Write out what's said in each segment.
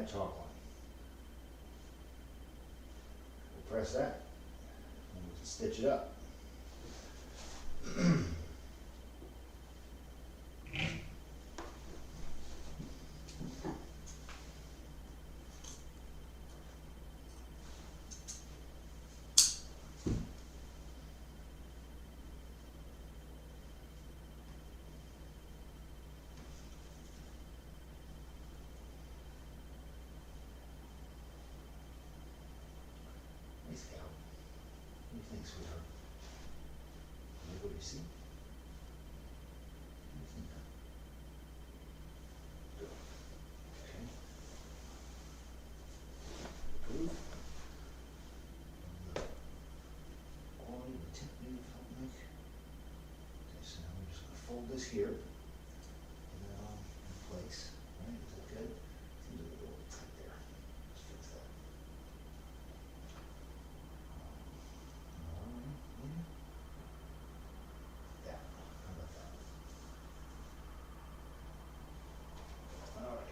that chalk line. We'll press that, and we can stitch it up. Nice cow. What do you think, sweetheart? Like what you see? What do you think? Good. Okay. Approve. Quality of the tip maybe felt like. Okay, so now we're just going to fold this here. And then I'll in place. Right? Is that good? Seems a little tight there. Let's fix that. Yeah, how about that? All right.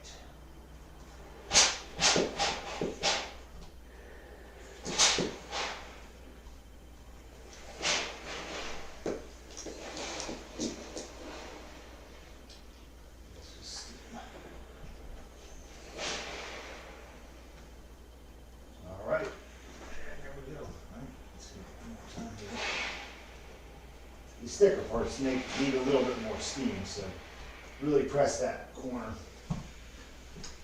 Let's just steam. All right. And there we go. All right. Let's see one more time here. These thicker parts need a little bit more steam, so really press that corner.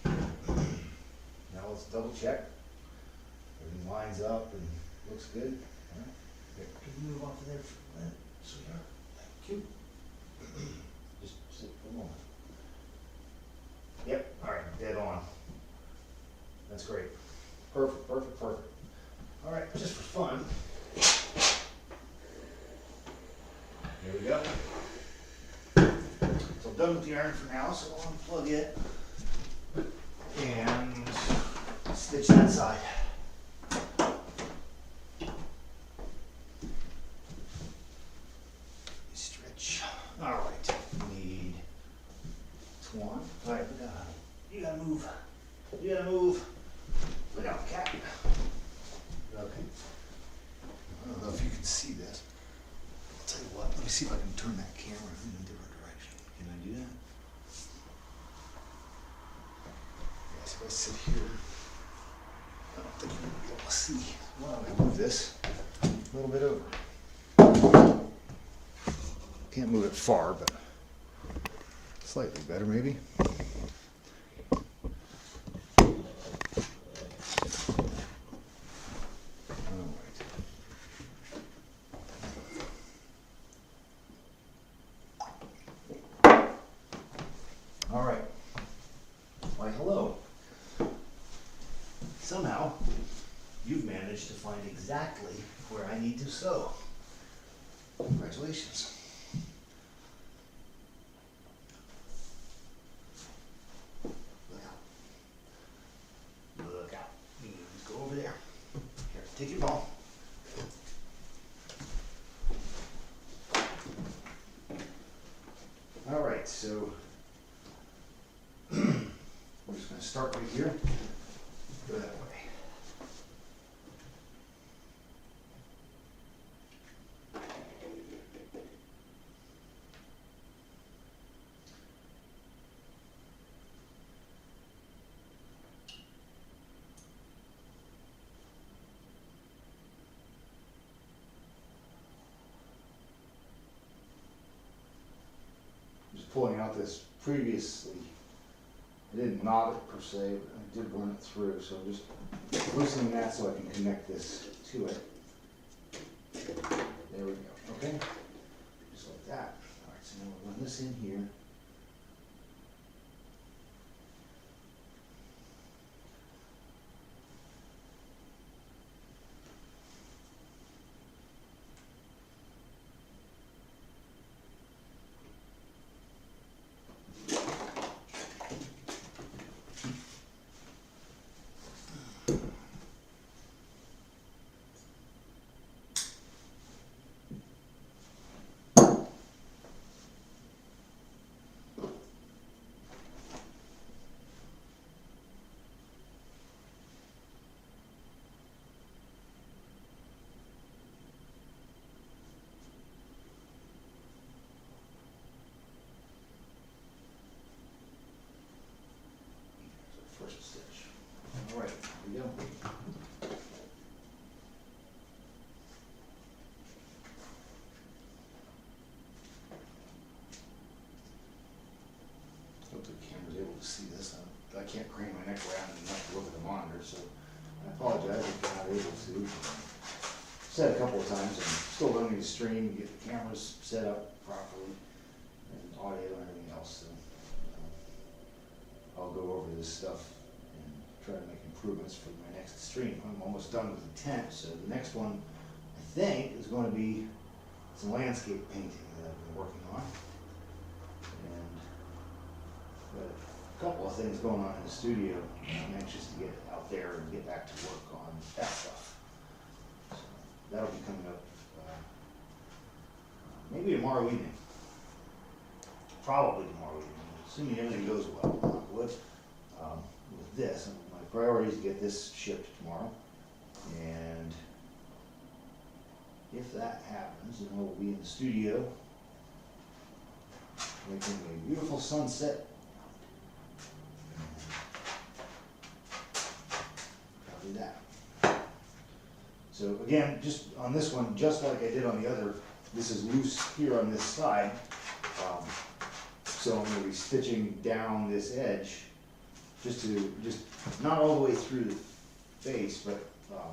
Now let's double check. Everything lines up and looks good. All right. Here, can you move off of there for a minute, sweetheart? Thank you. Just sit for a moment. Yep, all right, dead on. That's great. Perfect, perfect, perfect. All right, just for fun. There we go. So I'm done with the iron for now, so I'll unplug it and stitch that side. Stretch. All right, we need 20. All right, you gotta move. You gotta move. Look out, cat. Okay. I don't know if you can see this. I'll tell you what, let me see if I can turn that camera in a different direction. Can I do that? Yes, if I sit here, I don't think you're gonna be able to see. Why don't I move this a little bit over? Can't move it far, but slightly better maybe. All right. Why, hello. Somehow, you've managed to find exactly where I need to sew. Congratulations. Look out. Look out. You need to go over there. Here, take your ball. All right, so we're just going to start right here. Go that way. Just pulling out this previously. I didn't knot it per se, but I did run it through, so I'm just loosening that so I can connect this to it. There we go, okay? Just like that. All right, so now we'll run this in here. to see this. I can't crane my neck around and not look at the monitor, so I apologize if you're not able to. Said a couple of times, I'm still learning to stream, get the cameras set up properly, and audio and everything else. So I'll go over this stuff and try to make improvements for my next stream. I'm almost done with the tent, so the next one I think is going to be some landscape painting that I've been working on. And got a couple of things going on in the studio. I'm anxious to get out there and get back to work on that stuff. So that'll be coming up maybe tomorrow evening. Probably tomorrow evening, assuming everything goes well. Knock wood. With this, my priority is to get this shipped tomorrow. And if that happens, then we'll be in the studio making a beautiful sunset. Probably that. So again, just on this one, just like I did on the other, this is loose here on this side. So I'm going to be stitching down this edge, just not all the way through the face, but oh,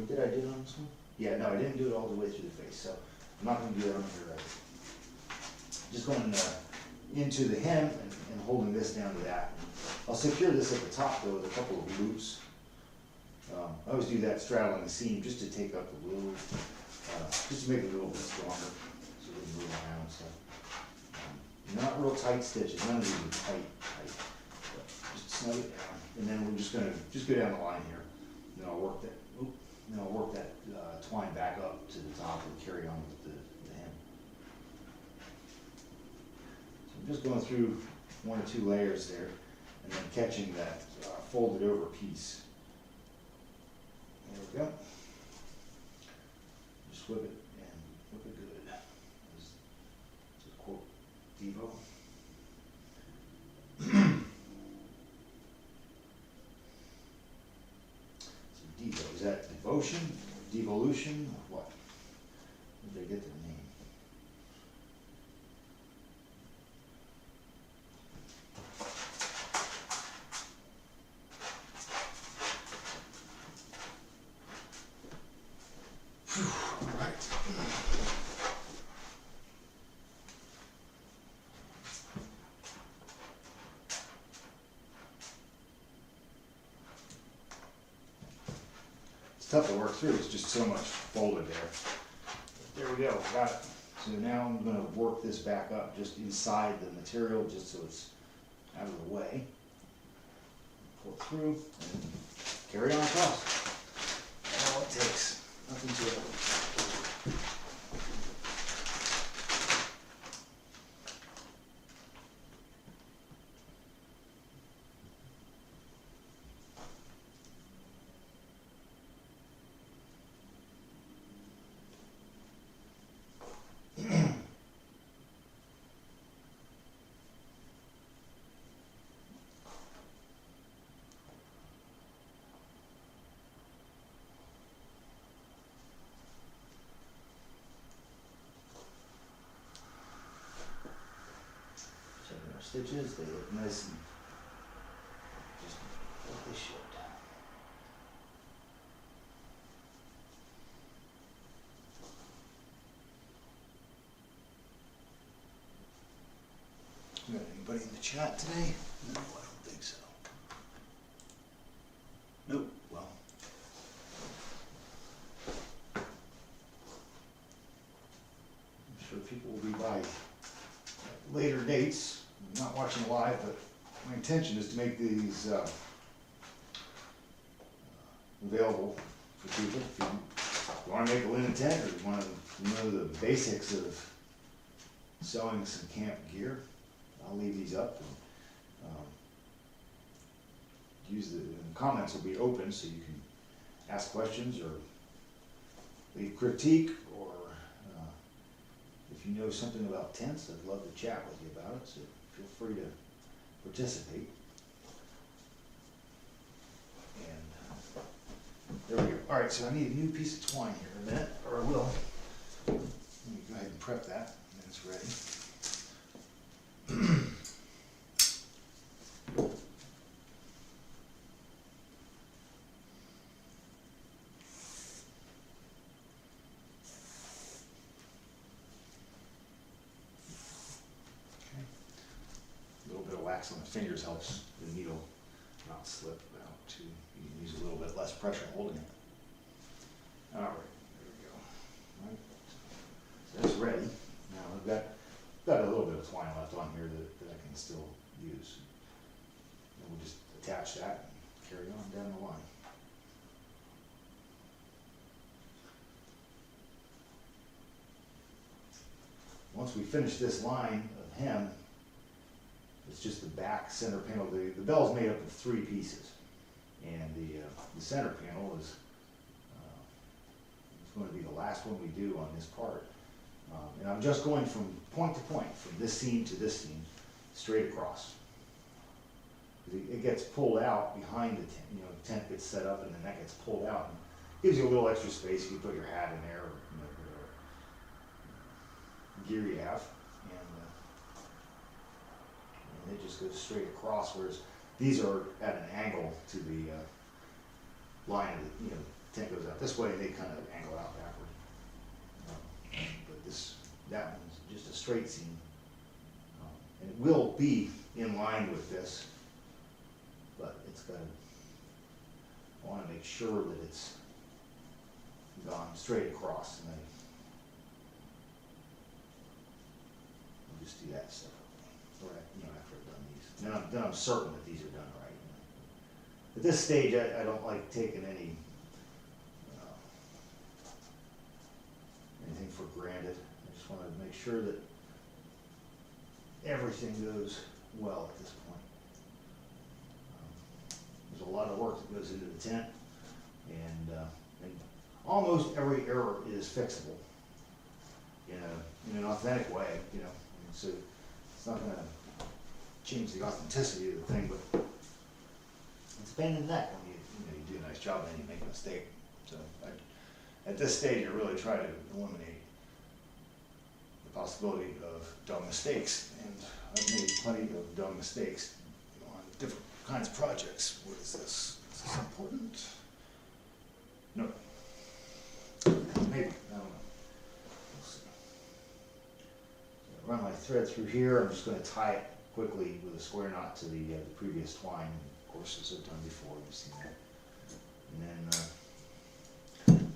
did I do it on this one? Yeah, no, I didn't do it all the way through the face, so I'm not going to do that on here right. Just going into the hem and holding this down to that. I'll secure this at the top though with a couple of loops. I always do that straddling the seam just to take up a little, just to make it a little bit stronger, so it doesn't move around. So not real tight stitches, none of these are tight. But just snug it down, and then we're just gonna go down the line here. Then I'll work that. Then I'll work that twine back up to the top and carry on with the hem. So I'm just going through one or two layers there, and then catching that folded over piece. There we go. Just whip it and whip it good. To quote Devo. So Devo, is that devotion, devolution, or what? Where did they get their name? All right. It's tough to work through, it's just so much folded there. There we go, got it. So now I'm going to work this back up just inside the material, just so it's out of the way. Pull it through and carry on across. That's all it takes, nothing to it. Stitches, they look nice and just like they should. We got anybody in the chat today? No, I don't think so. Nope, well. I'm sure people will be by at later dates. I'm not watching live, but my intention is to make these available for people. If you want to make a linen tent, or you want to know the basics of sewing some camp gear, I'll leave these up. And, the comments will be open, so you can ask questions or leave critique, or if you know something about tents, I'd love to chat with you about it. So feel free to participate. And there we go. All right, so I need a new piece of twine here in a minute, or I will. Let me go ahead and prep that, and then it's ready. relax on the fingers helps the needle not slip out too. You can use a little bit less pressure holding it. All right, there we go. All right, so that's ready. Now I've got a little bit of twine left on here that I can still use. And we'll just attach that and carry on down the line. Once we finish this line of hem, it's just the back center panel. The bell's made up of 3 pieces, and the center panel is going to be the last one we do on this part. And I'm just going from point to point, from this seam to this seam, straight across. It gets pulled out behind the tent. You know, the tent gets set up, and then that gets pulled out. And gives you a little extra space. You can put your hat in there, or whatever gear you have, and it just goes straight across. Whereas these are at an angle to the line. Of the tent goes out this way, and they kind of angle out backward. But that one's just a straight seam, and it will be in line with this, but it's got to. I want to make sure that it's gone straight across, and then I'll just do that separately. Or after I've done these, then I'm certain that these are done right. At this stage, I don't like taking anything for granted. I just want to make sure that everything goes well at this point. There's a lot of work that goes into the tent, and almost every error is fixable in an authentic way. So it's not going to change the authenticity of the thing, but it's a pain in the neck when you do a nice job and then you make a mistake. So at this stage, I really try to eliminate the possibility of dumb mistakes, and I've made plenty of dumb mistakes on different kinds of projects. What is this? Is this important? No. Maybe. I don't know. We'll see. So run my thread through here. I'm just going to tie it quickly with a square knot to the previous twine. Of course, as I've done before, you've seen that. And then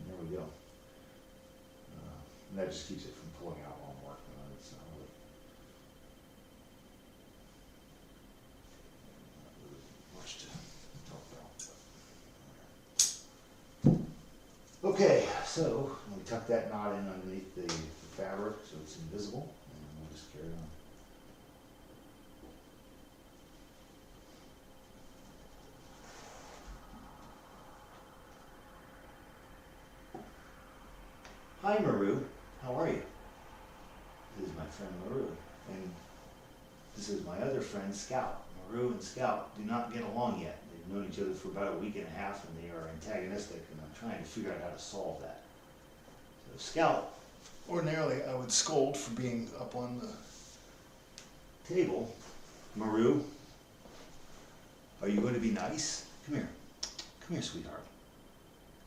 there we go. And that just keeps it from pulling out while I'm working on it. It's not really much to talk about. Okay, so we tuck that knot in underneath the fabric so it's invisible, and we'll just carry on. Hi, Maru. How are you? This is my friend Maru, and this is my other friend Scout. Maru and Scout do not get along yet. They've known each other for about a week and a half, and they are antagonistic, and I'm trying to figure out how to solve that. So Scout, ordinarily I would scold for being up on the table. Maru, are you going to be nice? Come here. Come here, sweetheart.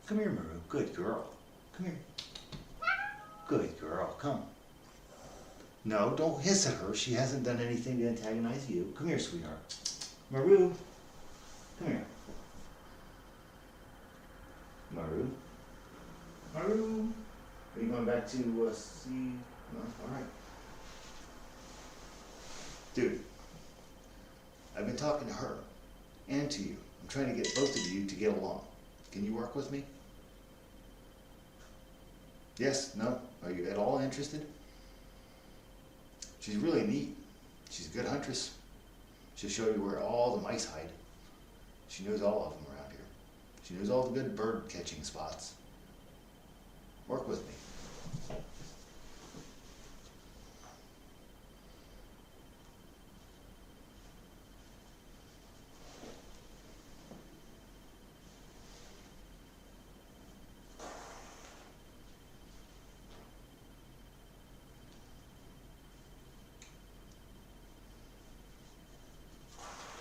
Come here, Maru. Good girl. Come here. Good girl, come. No, don't hiss at her. She hasn't done anything to antagonize you. Come here, sweetheart. Maru, come here. Maru. Maru. Are you going back to see? No? All right. Dude, I've been talking to her and to you. I'm trying to get both of you to get along. Can you work with me? Yes? No? Are you at all interested? She's really neat. She's a good huntress. She'll show you where all the mice hide. She knows all of them around here. She knows all the good bird catching spots. Work with me.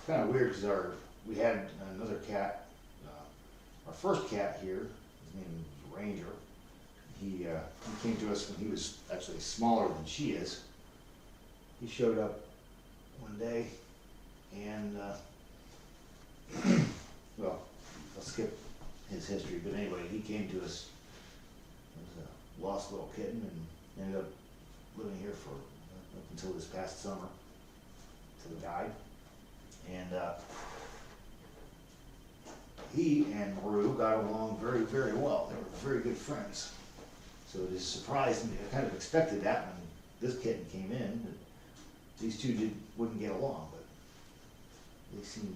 Kind of weird because we had another cat, our first cat here, his name was Ranger. He came to us when he was actually smaller than she is. He showed up one day, and well, I'll skip his history, but anyway, he came to us as a lost little kitten and ended up living here for up until this past summer, till he died. And he and Maru got along very, very well. They were very good friends. So it just surprised me. I kind of expected that when this kitten came in, that these two wouldn't get along, but they seemed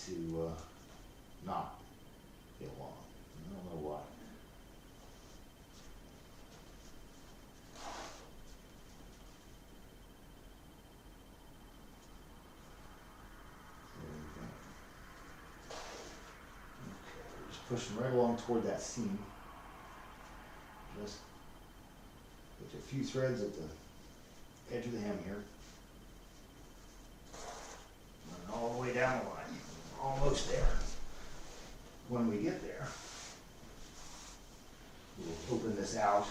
to not get along. I don't know why. Pushing right along toward that seam. Just put a few threads at the edge of the hem here. And all the way down the line. Almost there. When we get there, we'll open this out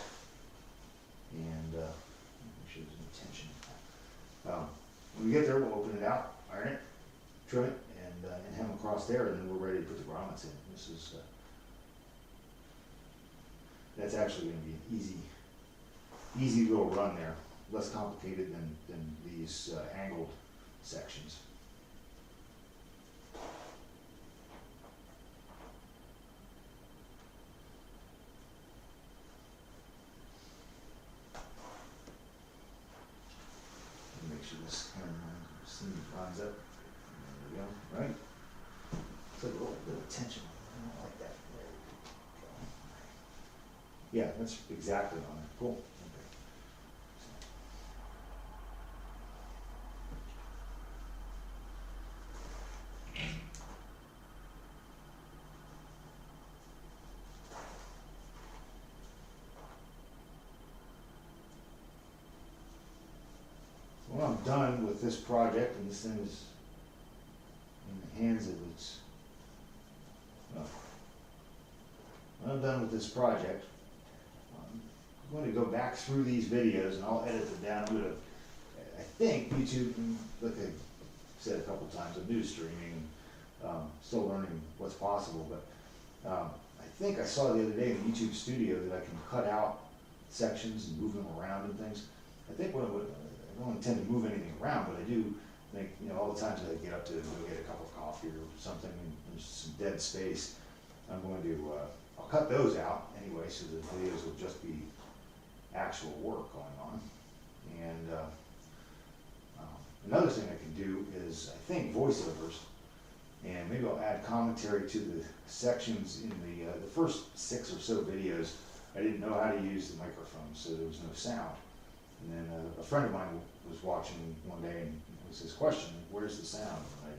and make sure there's no tension. When we get there, we'll open it out, iron it, trim it, and hem across there, and then we're ready to put the grommets in. This is that's actually going to be an easy little run there, less complicated than these angled sections. Make sure this seam lines up. There we go, right? It's like a little bit of tension. I don't like that. There we go. Yeah, that's exactly on it. Cool. Okay. When I'm done with this project, and this thing is in the hands of its, well, when I'm done with this project, I'm going to go back through these videos and I'll edit them down. I'm going to, I think YouTube, like I said a couple times, I'm new to streaming, still learning what's possible, but I think I saw the other day in the YouTube studio that I can cut out sections and move them around and things. I think what I don't intend to move anything around, but I do think, you know, all the times that I get up to go get a cup of coffee or something and there's some dead space, I'm going to, I'll cut those out anyway, so the videos will just be actual work going on. And another thing I can do is, I think, voiceovers, and maybe I'll add commentary to the sections in the first 6 or so videos. I didn't know how to use the microphone, so there was no sound. And then a friend of mine was watching one day, and it was his question, where's the sound? And I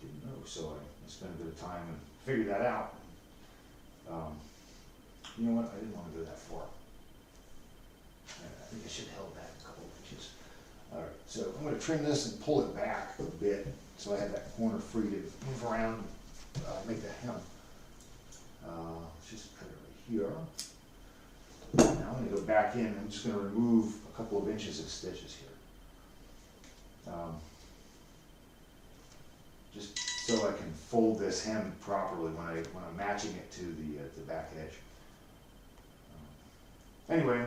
didn't know, so I spent a bit of time and figured that out. You know what, I didn't want to go that far. I think I should have held back a couple of inches. All right, so I'm going to trim this and pull it back a bit, so I have that corner free to move around, make the hem. Let's just cut it right here. Now I'm going to go back in. I'm just going to remove a couple of inches of stitches here. Just so I can fold this hem properly when I'm matching it to the back edge. Anyway,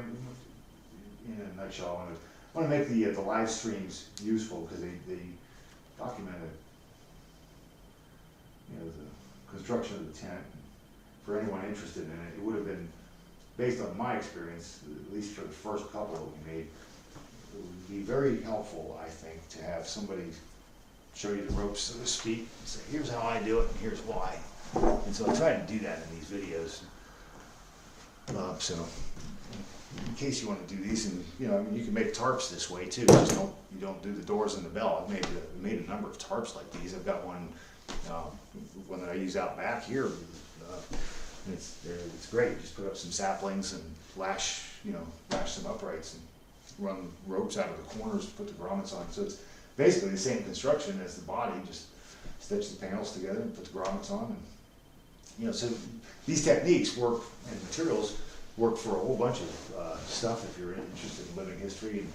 in a nutshell, I want to make the live streams useful because they document the construction of the tent. For anyone interested in it, it would have been, based on my experience, at least for the first couple that we made, it would be very helpful, I think, to have somebody show you the ropes, so to speak, and say, here's how I do it, and here's why. And so I try to do that in these videos. So, in case you want to do these, and I mean, you can make tarps this way too. Just you don't do the doors and the bell. I've made a number of tarps like these. I've got one that I use out back here. It's great. Just put up some saplings and lash some uprights and run ropes out of the corners, put the grommets on. So it's basically the same construction as the body. Just stitch the panels together and put the grommets on. And so these techniques work, and materials work for a whole bunch of stuff if you're interested in living history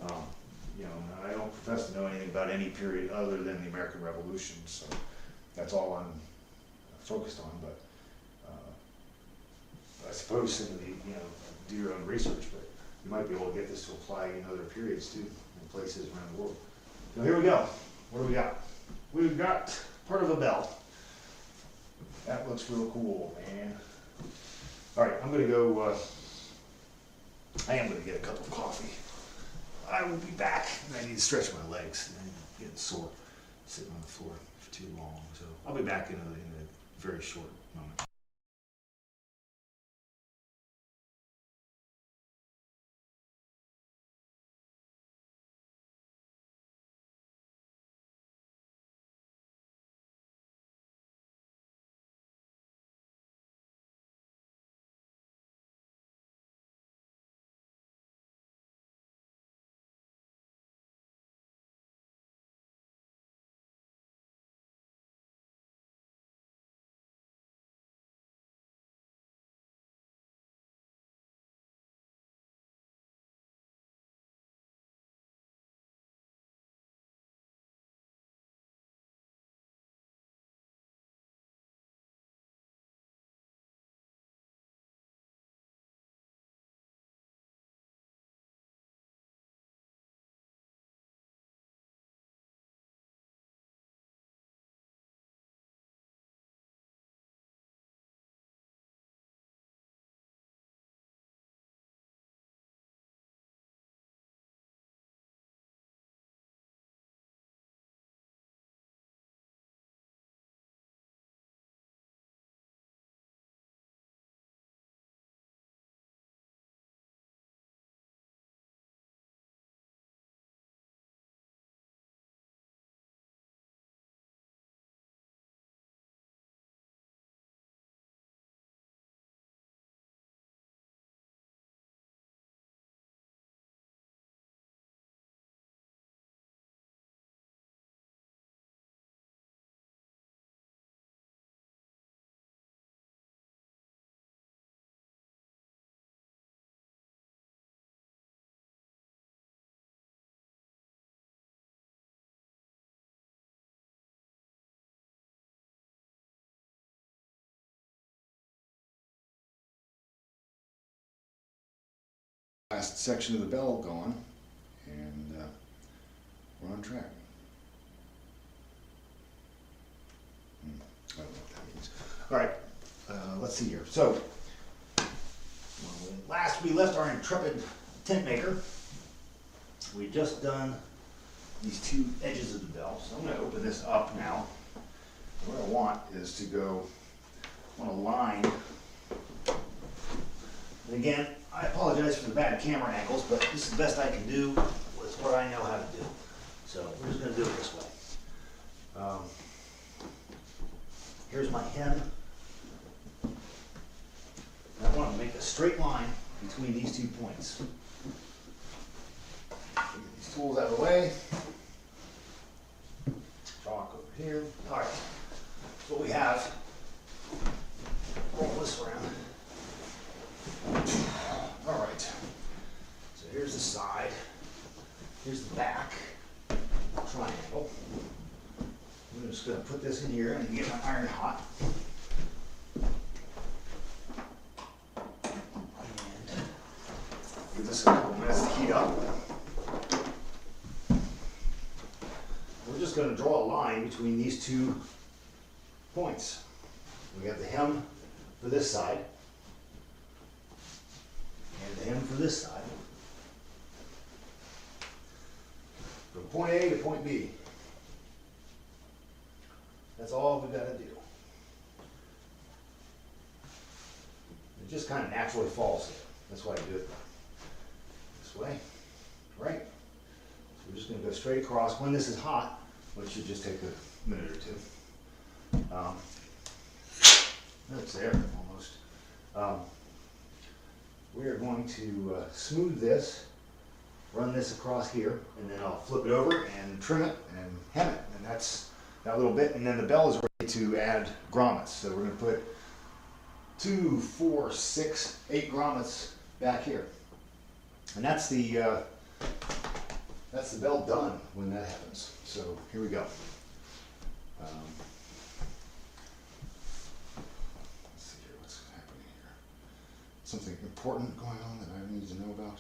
You know, I don't profess to know anything about any period other than the American Revolution, so that's all I'm focused on. But I suppose some of the, you know, do your own research, but you might be able to get this to apply in other periods too, in places around the world. So here we go. What do we got? We've got part of a bell. That looks real cool, man. All right, I'm gonna go, I am gonna get a cup of coffee. I will be back. I need to stretch my legs. I'm getting sore sitting on the floor for too long. So I'll be back in a very short moment. Last section of the bell gone, and we're on track. I don't know what that means. All right, let's see here. So, last we left our intrepid tent maker, we've just done these two edges of the bell. So I'm going to open this up now. What I want is to go on a line. And again, I apologize for the bad camera angles, but this is the best I can do with what I know how to do. So we're just going to do it this way. Here's my hem. I want to make a straight line between these 2 points. Get these tools out of the way. Chalk over here. All right. So what we have, roll this around. All right. So here's the side. Here's the back. Triangle. I'm just going to put this in here and get my iron hot. And give this a couple minutes to heat up. We're just going to draw a line between these 2 points. We have the hem for this side and the hem for this side. From point A to point B. That's all we've got to do. It just kind of naturally falls here. That's why I do it this way, right? So we're just going to go straight across. When this is hot, which should just take a minute or two. That's there almost. We are going to smooth this, run this across here, and then I'll flip it over and trim it and hem it, and that's that little bit. And then the bell is ready to add grommets. So we're going to put 2, 4, 6, 8 grommets back here, and that's the that's the bell done when that happens. So here we go. Let's see here, what's happening here. Something important going on that I need to know about?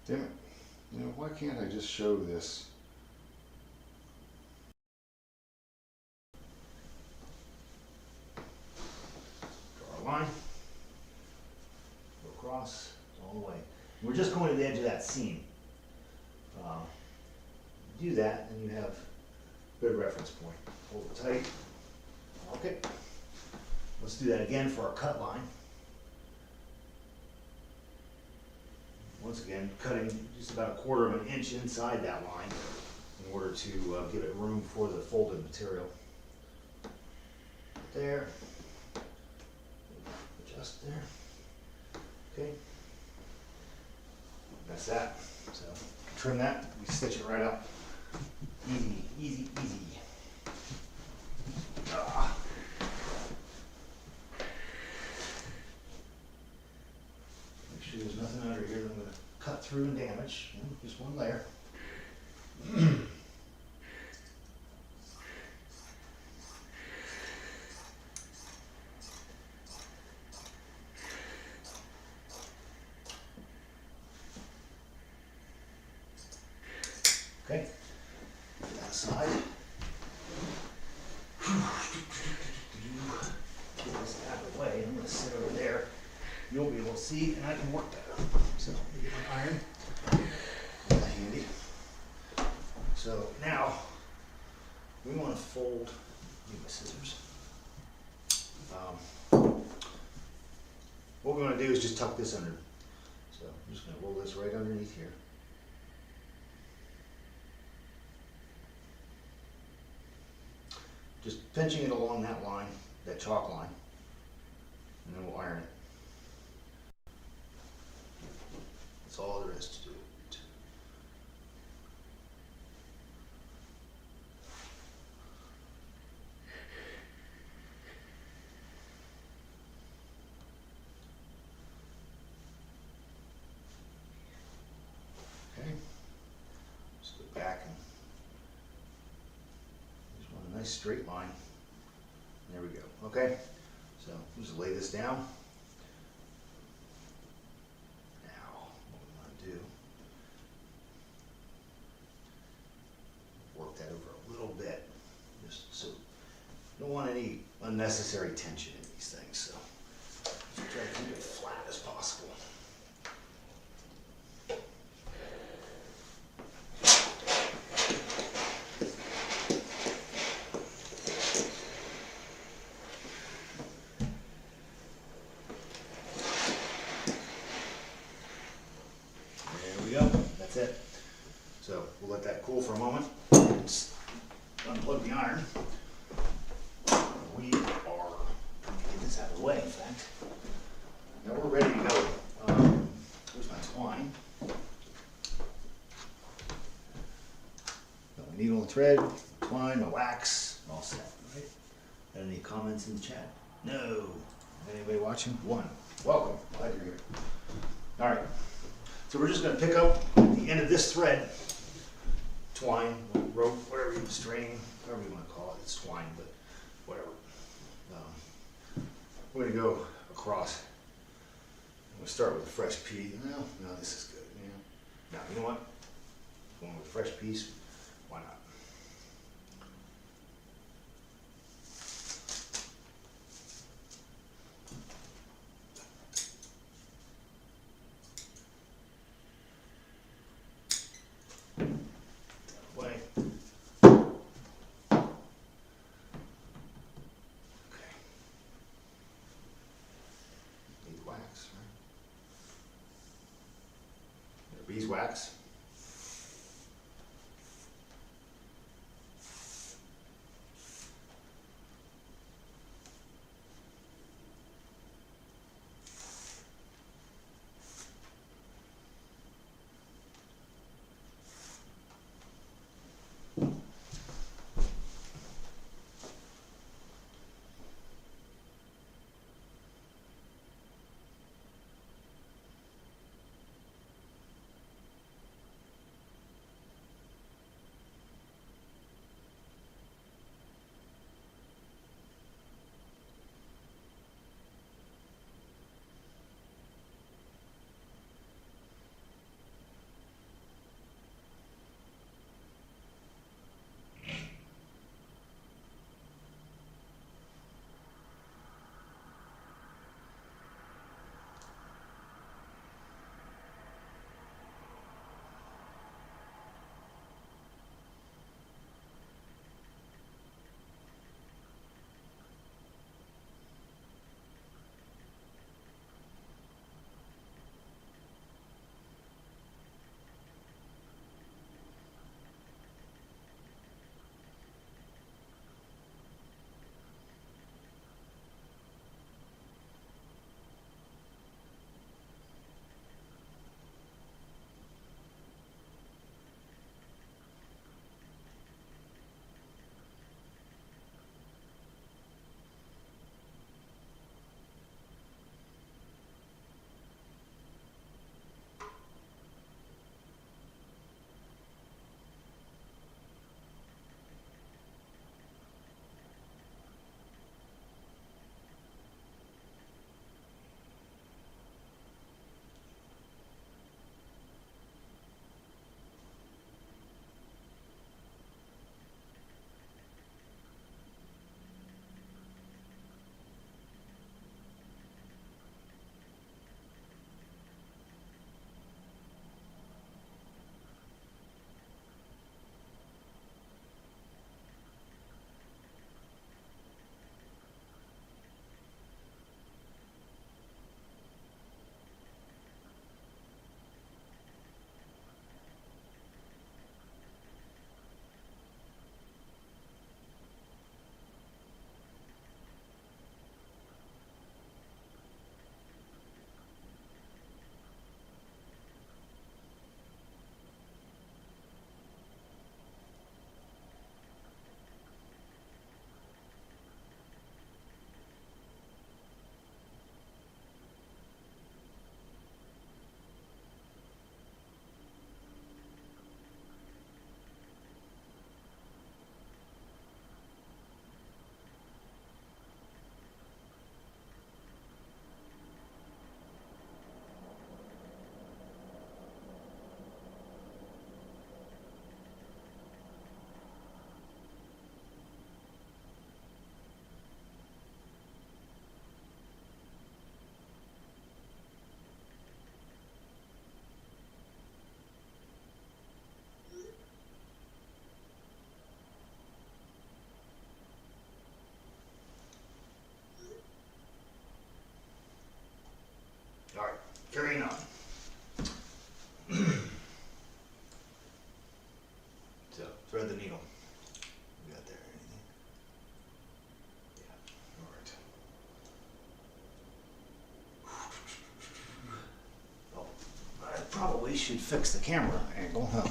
Damn it. You know, why can't I just show this? Draw a line. Go across all the way. We're just going to the edge of that seam. Do that, and you have a good reference point. Hold it tight. Okay. Let's do that again for our cut line. Once again, cutting just about 1/4 of an inch inside that line in order to give it room for the folded material. There. Adjust there. Okay. That's that. So trim that. We stitch it right up. Easy, easy, easy. Ah. Make sure there's nothing under here that I'm going to cut through and damage. Just one layer. Okay, put that aside. Get this out of the way. I'm going to sit over there. You'll be able to see, and I can work that. So, let me get my iron. That's handy. So now, we want to fold. Need my scissors. What we want to do is just tuck this under. So I'm just going to roll this right underneath here. Just pinching it along that line, that chalk line, and then we'll iron it. That's all there is to do. Okay, just go back and just run a nice straight line. There we go. Okay, so just lay this down. Now, what we want to do, work that over a little bit, just so you don't want any unnecessary tension in these things. So just try to keep it flat as possible. That's it. So we'll let that cool for a moment. Just unplug the iron. We are, get this out of the way, in fact. Now we're ready to go. Here's my twine. Got my needle and thread, twine, my wax, all set, right? Got any comments in the chat? No. Anybody watching? One. Welcome. Glad you're here. All right. So we're just going to pick up the end of this thread, twine, rope, whatever you string, whatever you want to call it. It's twine, but whatever. We're going to go across. I'm going to start with a fresh piece. No, this is good. Now, you know what? Going with a fresh piece, why not? Beeswax. So thread the needle. You got there anything? Yeah. All right. Oh, I probably should fix the camera angle, huh?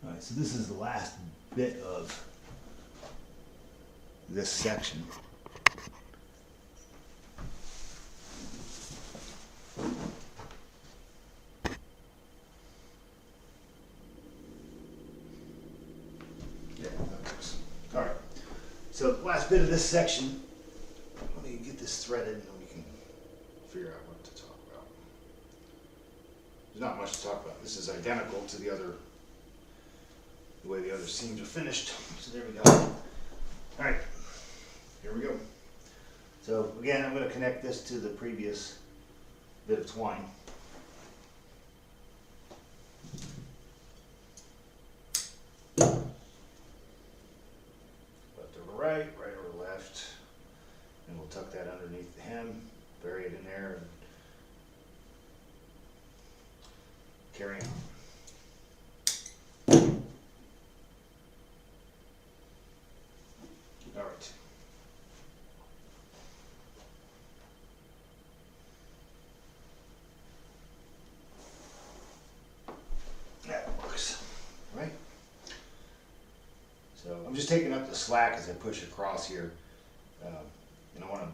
All right. So this is the last bit of this section. Yeah, that works. All right. So the last bit of this section, let me get this threaded and then we can figure out what to talk about. There's not much to talk about. This is identical to the way the other seams are finished. So there we go. All right, here we go. So again, I'm going to connect this to the previous bit of twine. Left over right, right over left, and we'll tuck that underneath the hem, bury it in there, and carry on. All right. That works, right? So I'm just taking up the slack as I push across here, and I want to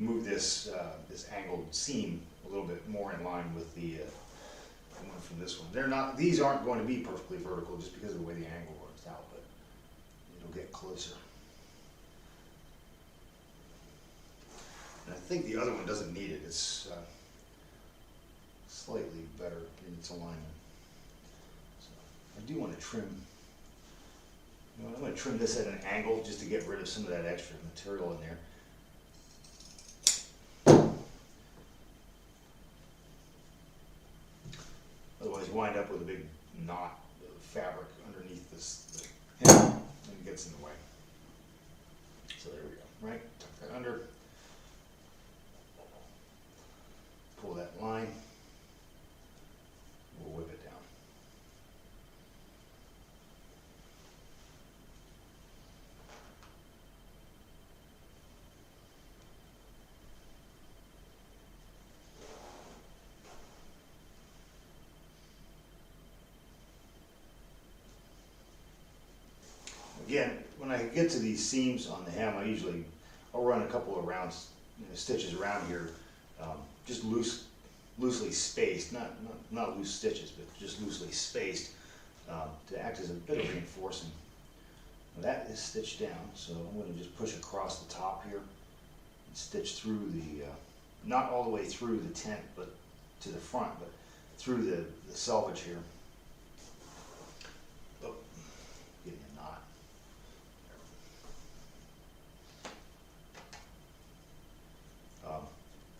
move this this angled seam a little bit more in line with the one from this one. They're not; these aren't going to be perfectly vertical just because of the way the angle works out, but it'll get closer. And I think the other one doesn't need it. It's slightly better in its alignment. So I do want to trim. You know, I'm going to trim this at an angle just to get rid of some of that extra material in there. Otherwise, you wind up with a big knot of fabric underneath this hem, and it gets in the way. So there we go. Right, tuck that under. Pull that line. We'll whip it down. Again, when I get to these seams on the hem, I'll run a couple of rounds, stitches around here, just loosely spaced, not loose stitches, but just loosely spaced, to act as a bit of reinforcing. Now that is stitched down, so I'm going to just push across the top here and stitch through the, not all the way through the tent, but to the front, but through the selvage here. Oh, getting a knot.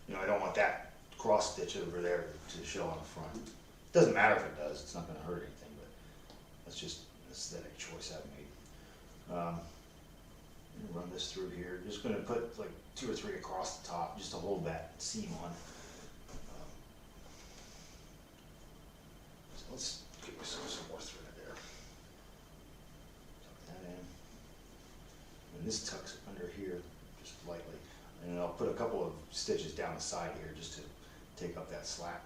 You know, I don't want that cross stitch over there to show on the front. Doesn't matter if it does, it's not going to hurt anything, but that's just an aesthetic choice I've made. I'm going to run this through here. Just going to put like 2 or 3 across the top just to hold that seam on. So let's give yourself some more thread there. Tuck that in. And this tucks under here just lightly. And I'll put a couple of stitches down the side here just to take up that slack.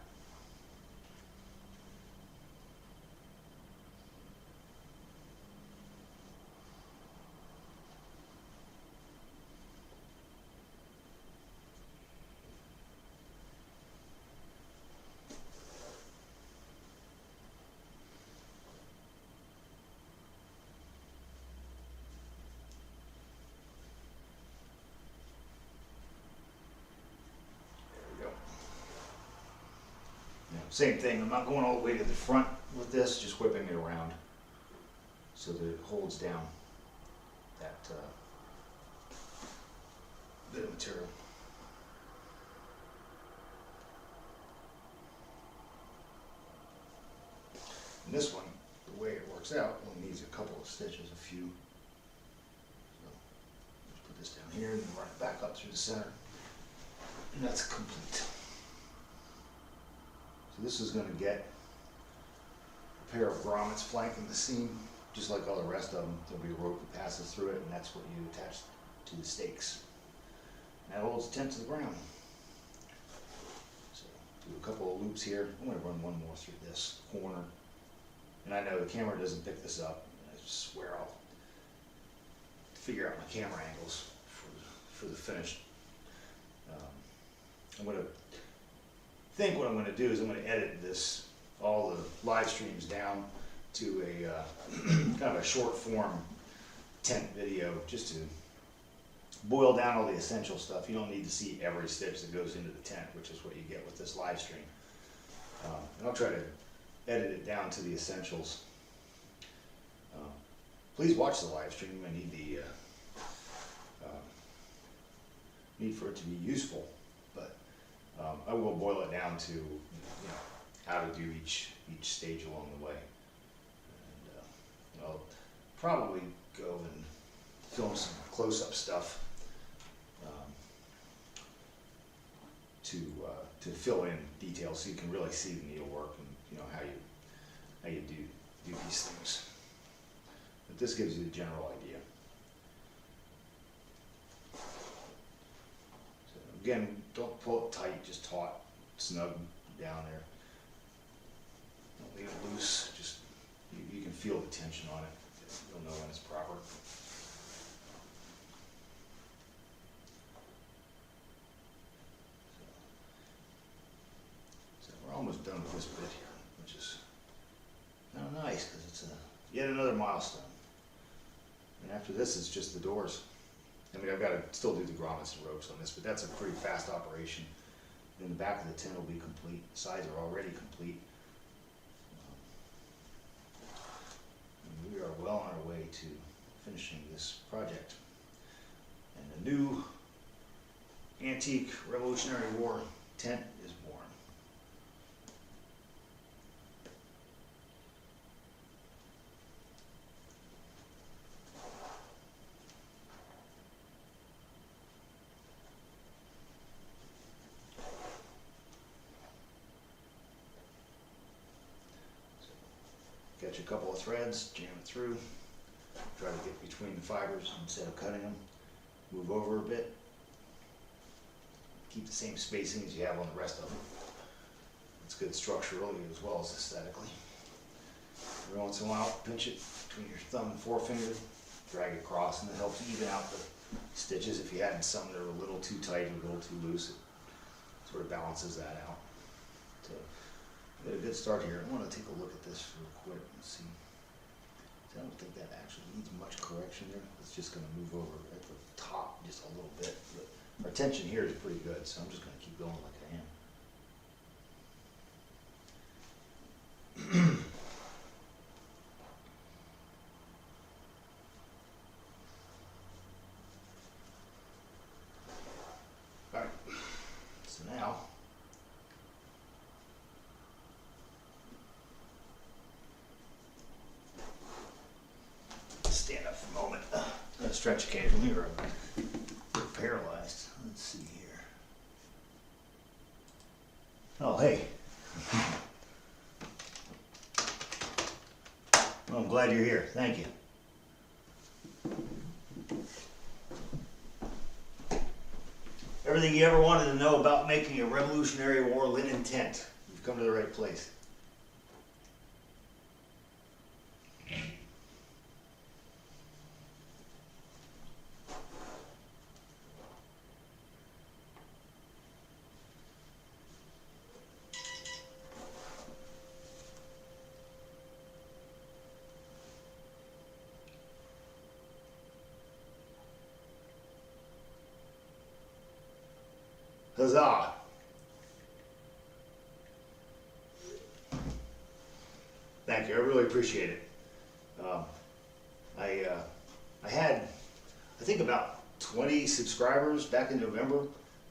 Same thing, I'm not going all the way to the front with this, just whipping it around so that it holds down that bit of material. And this one, the way it works out, only needs a couple of stitches, a few. So just put this down here and then run it back up through the center. And that's complete. So this is going to get a pair of grommets flanking the seam, just like all the rest of them. There'll be a rope that passes through it, and that's what you attach to the stakes. And that holds the tent to the ground. So do a couple of loops here. I'm going to run one more through this corner. And I know the camera doesn't pick this up. I swear I'll figure out my camera angles for the finish. I'm going to think what I'm going to do is I'm going to edit this, all the live streams down to a kind of a short form tent video, just to boil down all the essential stuff. You don't need to see every stitch that goes into the tent, which is what you get with this live stream. And I'll try to edit it down to the essentials. Please watch the live stream. I need the need for it to be useful, but I will boil it down to how to do each stage along the way. And I'll probably go and film some close-up stuff to fill in details so you can really see the needlework and how you do these things. But this gives you the general idea. So again, don't pull it tight, just taut, snug down there. Don't leave it loose, just you can feel the tension on it. You'll know when it's proper. So we're almost done with this bit here, which is kind of nice because it's yet another milestone. And after this, it's just the doors. I mean, I've got to still do the grommets and ropes on this, but that's a pretty fast operation. Then the back of the tent will be complete. The sides are already complete. And we are well on our way to finishing this project. And the new antique Revolutionary War tent is born. Catch a couple of threads, jam it through, try to get between the fibers instead of cutting them, move over a bit, keep the same spacing as you have on the rest of them. It's good structurally as well as aesthetically. Every once in a while, pinch it between your thumb and forefinger, drag it across, and it helps even out the stitches. If you had some that are a little too tight or a little too loose, it sort of balances that out. So, we got a good start here. I want to take a look at this real quick and see. I don't think that actually needs much correction there. It's just going to move over at the top just a little bit. But our tension here is pretty good, so I'm just going to keep going like I am. All right. So now, stand up for a moment. I'm going to stretch occasionally or I'm a bit paralyzed. Let's see here. Oh, hey. Well, I'm glad you're here. Thank you. Everything you ever wanted to know about making a Revolutionary War linen tent. You've come to the right place. Huzzah! Thank you, I really appreciate it. I had, I think, about 20 subscribers back in November,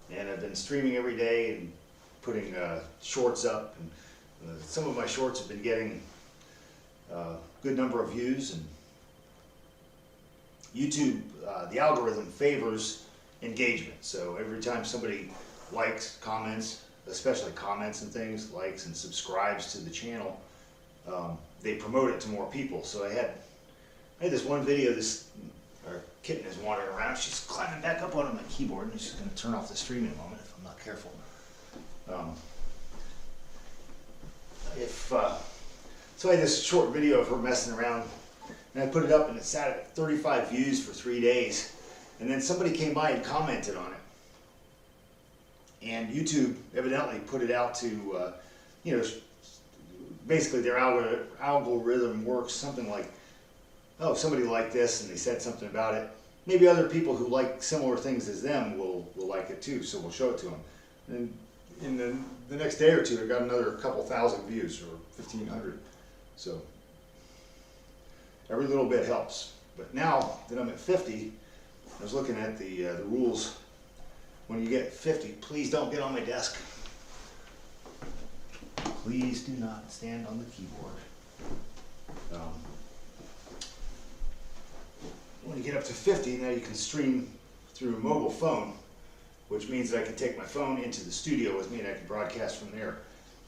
and I've been streaming every day and putting shorts up, and some of my shorts have been getting a good number of views, and YouTube, the algorithm favors engagement, so every time somebody likes, comments, especially comments and things, likes and subscribes to the channel, they promote it to more people. So I had this one video, our kitten is wandering around, she's climbing back up onto my keyboard, and she's going to turn off the stream in a moment if I'm not careful. So I had this short video of her messing around, and I put it up, and it sat at 35 views for 3 days. And then somebody came by and commented on it. And YouTube evidently put it out to, basically their algorithm works something like, oh, somebody liked this and they said something about it. Maybe other people who like similar things as them will like it too, so we'll show it to them. And in the next day or two, it got another couple thousand views, or 1,500. So every little bit helps. But now that I'm at 50, I was looking at the rules. When you get 50, please don't get on my desk. Please do not stand on the keyboard. When you get up to 50, now you can stream through a mobile phone, which means that I can take my phone into the studio with me and I can broadcast from there.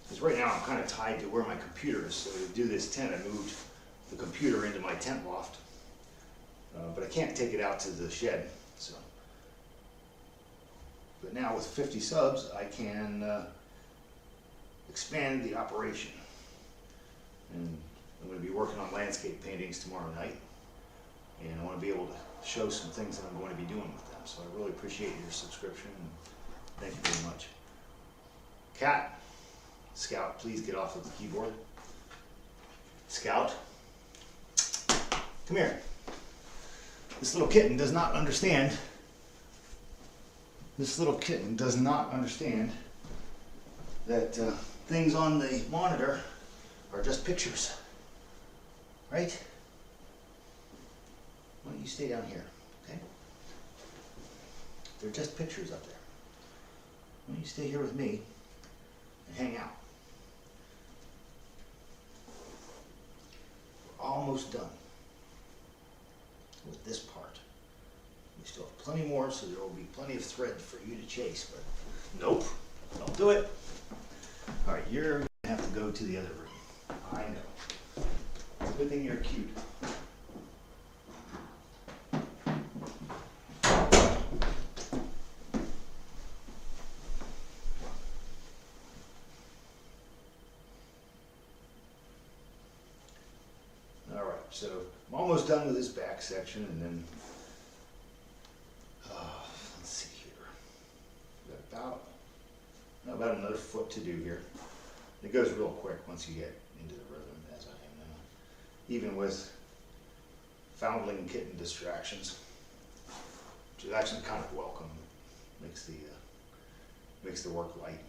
Because right now I'm kind of tied to where my computer is. So to do this tent, I moved the computer into my tent loft. But I can't take it out to the shed. So. But now with 50 subs, I can expand the operation. And I'm going to be working on landscape paintings tomorrow night. And I want to be able to show some things that I'm going to be doing with them. So I really appreciate your subscription. And thank you very much. Cat, Scout, please get off of the keyboard. Scout, come here. This little kitten does not understand. This little kitten does not understand that things on the monitor are just pictures, right? Why don't you stay down here, okay? They're just pictures up there. Why don't you stay here with me and hang out? We're almost done with this part. We still have plenty more, so there will be plenty of thread for you to chase, but nope, don't do it. All right, you're going to have to go to the other room. I know. It's a good thing you're cute. All right, so I'm almost done with this back section, and then let's see here. We've got about another foot to do here. It goes real quick once you get into the rhythm, as I am now. Even with foundling kitten distractions, which is actually kind of welcome. Makes the work light.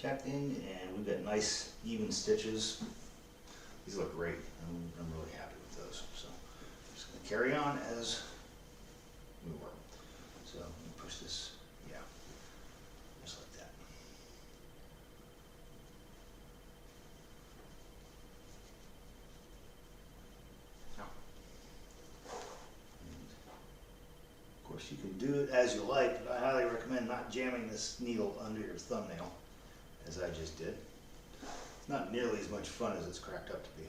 Capped in, and we've got nice even stitches. These look great. I'm really happy with those. So I'm just going to carry on as we work. So let me push this, yeah, just like that. Now, and of course you can do it as you like, but I highly recommend not jamming this needle under your thumbnail, as I just did. It's not nearly as much fun as it's cracked up to be.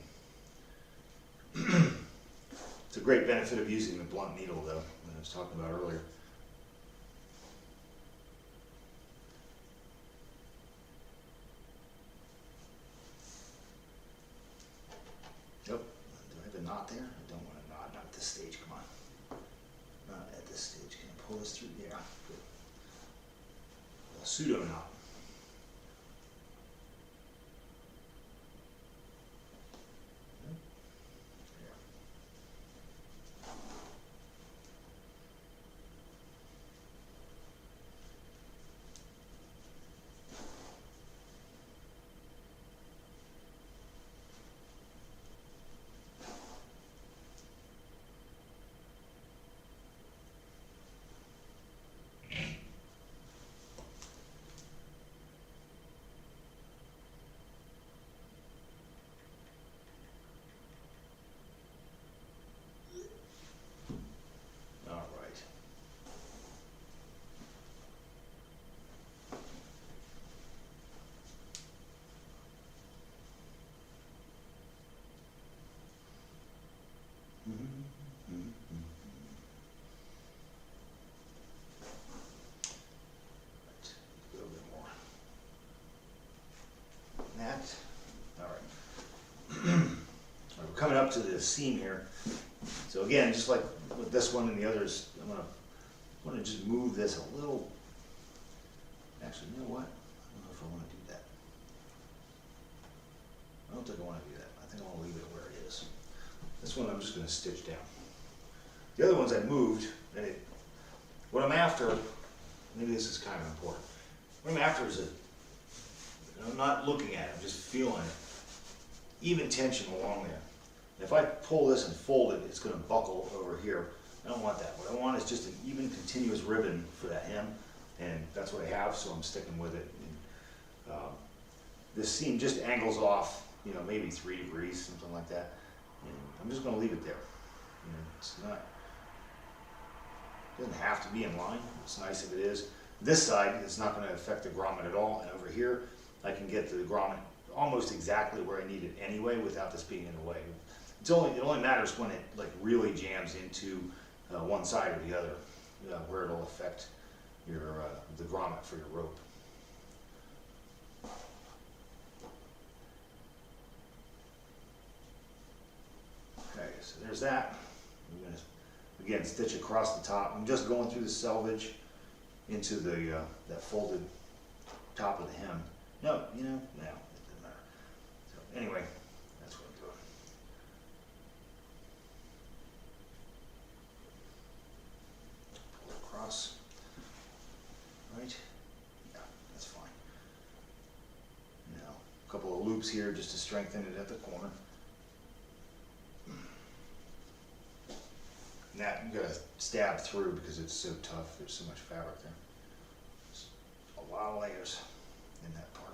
It's a great benefit of using the blunt needle, though, that I was talking about earlier. Nope. Do I have a knot there? I don't want a knot. Not at this stage. Come on. Not at this stage. Can I pull this through? Yeah. Good. A pseudo knot. up to the seam here. So again, just like with this one and the others, I'm gonna just move this a little. Actually, you know what? I don't know if I want to do that. I don't think I want to do that. I think I want to leave it where it is. This one I'm just going to stitch down. The other ones I moved, and what I'm after, maybe this is kind of important. What I'm after is I'm not looking at it, I'm just feeling it. Even tension along there. And if I pull this and fold it, it's going to buckle over here. I don't want that. What I want is just an even continuous ribbon for that hem, and that's what I have, so I'm sticking with it. And, this seam just angles off, you know, maybe 3 degrees, something like that. And I'm just going to leave it there. You know, it's not, it doesn't have to be in line. It's nice if it is. This side is not going to affect the grommet at all, and over here I can get to the grommet almost exactly where I need it anyway without this being in the way. It only matters when it like really jams into one side or the other, where it'll affect your the grommet for your rope. Okay, so there's that. I'm going to again stitch across the top. I'm just going through the selvage into the that folded top of the hem. No, you know, no, it doesn't matter. So anyway, that's what I'm doing. Pull it across. Right? Yeah, that's fine. Now, a couple of loops here just to strengthen it at the corner. And that you gotta stab through because it's so tough. There's so much fabric there. There's a lot of layers in that part.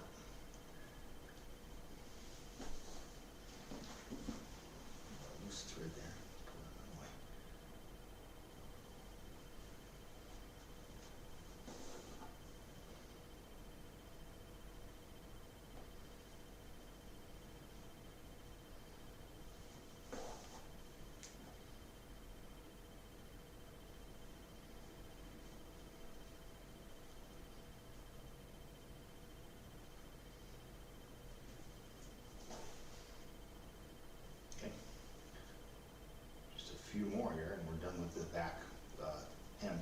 Loose thread there. Pull it away. Few more here and we're done with the back hem.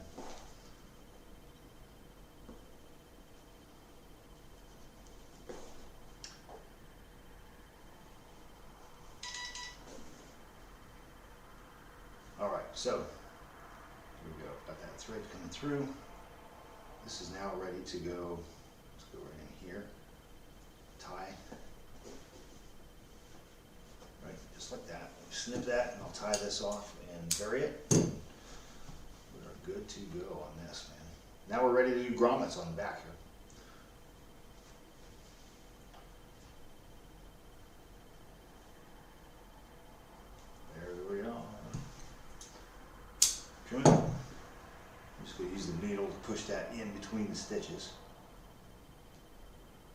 All right, so here we go. Got that thread coming through. This is now ready to go. Let's go right in here. Tie. Right, just like that. Snip that and I'll tie this off and bury it. We are good to go on this, man. Now we're ready to do grommets on the back here. There we go. Trim it. I'm just going to use the needle to push that in between the stitches.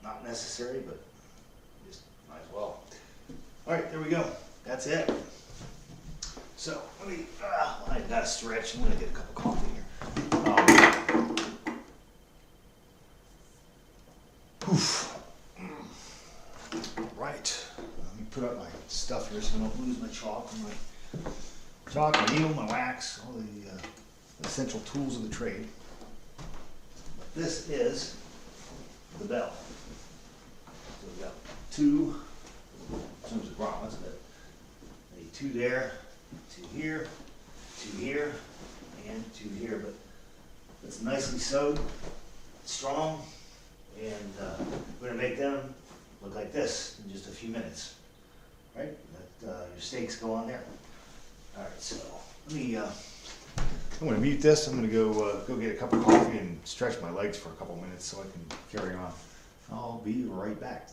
Not necessary, but just might as well. All right, there we go. That's it. So let me, I gotta stretch. I'm gonna get a cup of coffee here. Right. Let me put up my stuff here so I don't lose my chalk and my needle, my wax, all the essential tools of the trade. This is the bell. So we've got 2 in terms of grommets, but I need 2 there. 2 here, 2 here, and 2 here, but it's nicely sewed, strong, and we're going to make them look like this in just a few minutes. Right? Let your stakes go on there. All right, so let me. I'm going to mute this. I'm going to go get a cup of coffee and stretch my legs for a couple minutes so I can carry on. I'll be right back.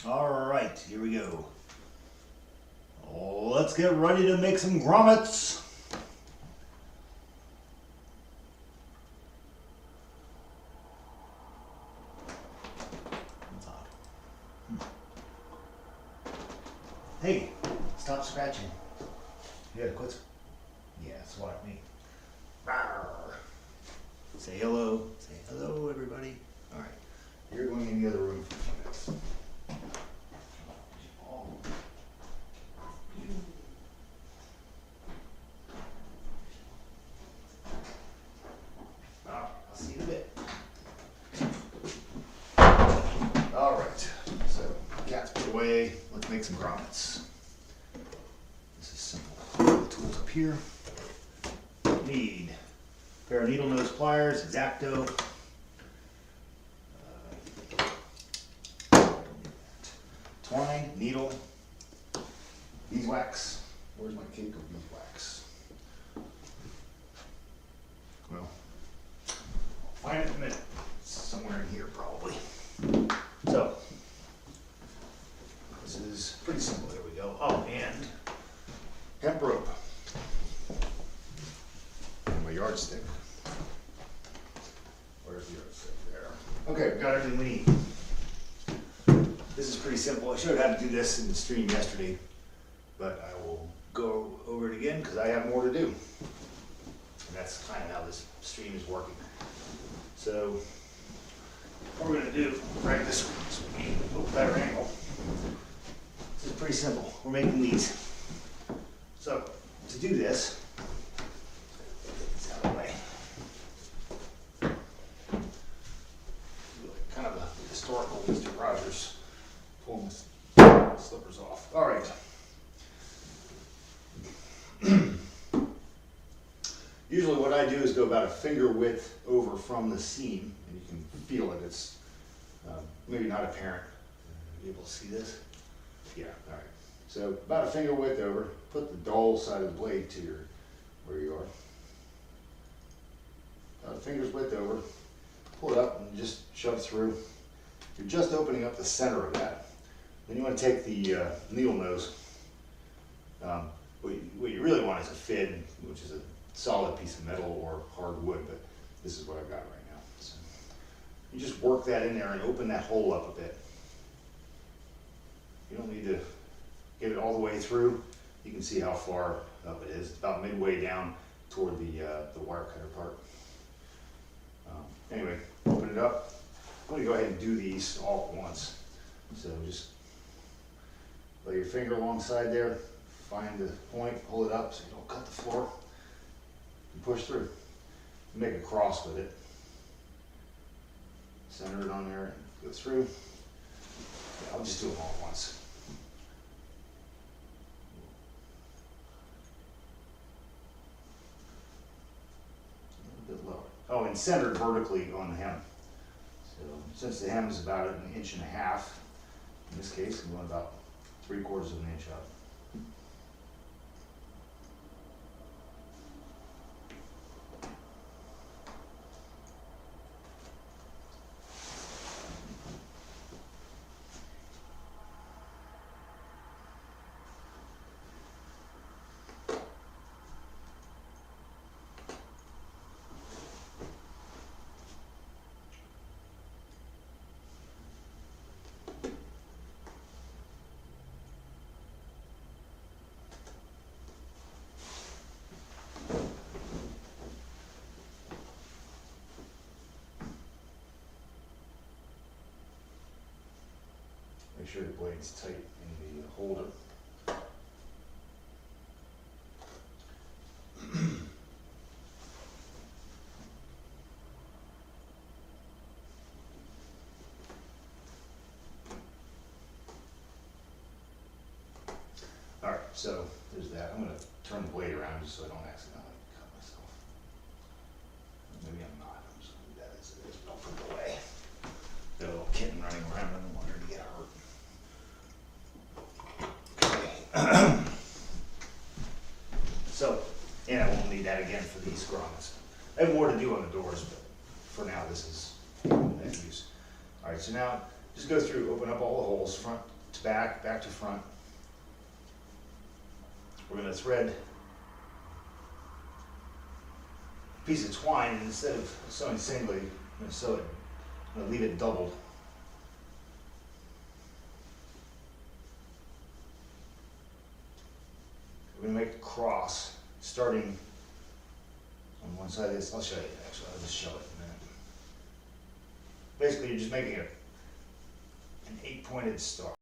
All right, here we go. Let's get ready to make some grommets. That's odd. Hey, stop scratching. You gotta quit. Yeah, swat me. Rawr. Say hello. Say hello, everybody. All right, you're going in the other room for a few minutes. I'll see you in a bit. All right, so cat's put away. Let's make some grommets. This is simple. The tools up here. Need a pair of needle nose pliers, X-Acto. Twine, needle, beeswax. Where's my cake of beeswax? Well, I'll find it in a minute. It's somewhere in here probably. So, this is pretty simple. There we go. Oh, and hemp rope. And my yardstick. Where's the yardstick? There. Okay, we've got everything we need. This is pretty simple. I showed how to do this in the stream yesterday, but I will go over it again because I have more to do. And that's kind of how this stream is working. So, what we're going to do, right this way, so we get a little better angle. This is pretty simple. We're making these. So, to do this, get this out of the way. Kind of a historical Mr. Rogers. Pull my slippers off. All right. Usually what I do is go about a finger width over from the seam, and you can feel it. It's maybe not apparent. Are you able to see this? Yeah, all right. So about a finger width over, put the dull side of the blade to where you are. About a finger's width over, pull it up and just shove through. You're just opening up the center of that. Then you want to take the needle nose. What you really want is a fin, which is a solid piece of metal or hard wood, but this is what I've got right now. So you just work that in there and open that hole up a bit. You don't need to get it all the way through. You can see how far up it is. It's about midway down toward the wire cutter part. Anyway, open it up. I'm going to go ahead and do these all at once. So just lay your finger alongside there, find the point, pull it up so you don't cut the floor, and push through. Make a cross with it. Center it on there and go through. Yeah, I'll just do them all at once. A little bit lower. Oh, and centered vertically on the hem. So since the hem is about 1.5 inches, in this case, I'm going about 3/4 of an inch up. Make sure the blade's tight in the holder. All right, so there's that. I'm going to turn the blade around just so I don't accidentally cut myself. Maybe I'm not. I'm just going to do that as it is, but I'll put it away. Got a little kitten running around. I don't want her to get hurt. So, and I won't need that again for these grommets. I have more to do on the doors, but for now this is what I use. All right, so now just go through, open up all the holes, front, back to front. We're gonna thread a piece of twine, and instead of sewing singly, I'm gonna sew it, I'm gonna leave it doubled. We're gonna make a cross starting on one side of this. I'll show you actually, I'll just show it in a minute. Basically, you're just making an 8-pointed star.